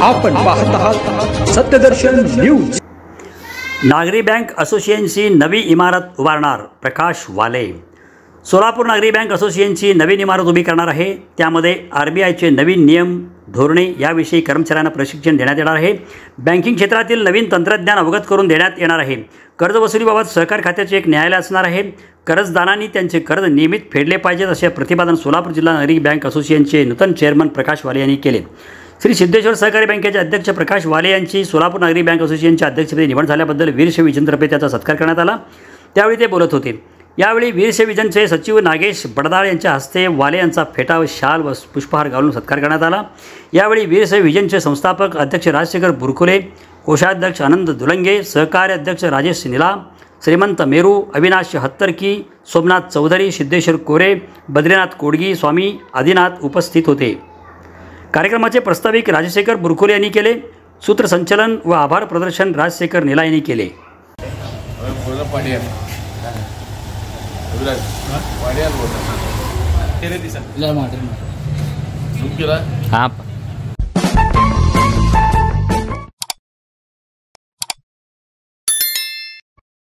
आपण पाहत आहात सत्यदर्शन न्यूज। नागरी बँक असोसिएशनची नवी इमारत उभारणार प्रकाश वाले। सोलापूर नागरी बँक असोसिएशनची नवीन इमारत उभी करणार आहे। त्यामध्ये आरबीआयचे नवीन नियम धोरणे याविषयी कर्मचाऱ्यांना प्रशिक्षण देण्यात येणार आहे। बँकिंग क्षेत्रातील नवीन तंत्रज्ञान अवगत करून देण्यात येणार आहे। कर्ज वसुलीबाबत सहकार खात्याचे एक न्यायालय असणार आहे। कर्जदारांनी त्यांचे कर्ज नियमित फेडले पाहिजेत असे प्रतिपादन सोलापूर जिल्हा नागरी बँक असोसिएशनचे नूतन चेअरमन प्रकाश वाले यांनी केले। श्री सिद्धेश्वर सहकारी बँकेचे अध्यक्ष प्रकाश वाले यांची सोलापूर नागरी बँक असोसिएशनच्या अध्यक्षपदी निवड झाल्याबद्दल वीरशैव विजेंद्रपे त्याचा सत्कार करण्यात आला। त्यावेळी ते बोलत होते। यावेळी वीरशैव विजनचे सचिव नागेश बडदाळ यांच्या हस्ते वाले यांचा फेटा व शाल व पुष्पहार घालून सत्कार करण्यात आला। यावेळी वीरशैव विजनचे संस्थापक अध्यक्ष राजशेखर बुरकुले, कोषाध्यक्ष आनंद दुलंगे, सहकार्य अध्यक्ष राजेश निला, श्रीमंत मेरू, अविनाश हत्तरकी, सोमनाथ चौधरी, सिद्धेश्वर कोरे, बद्रीनाथ कोडगी, स्वामी आदिनाथ उपस्थित होते। कार्यक्रमाचे प्रस्ताविक राजशेखर बुरकुले यांनी केले। सूत्रसंचलन व आभार प्रदर्शन राजशेखर निला यांनी केले। हाँ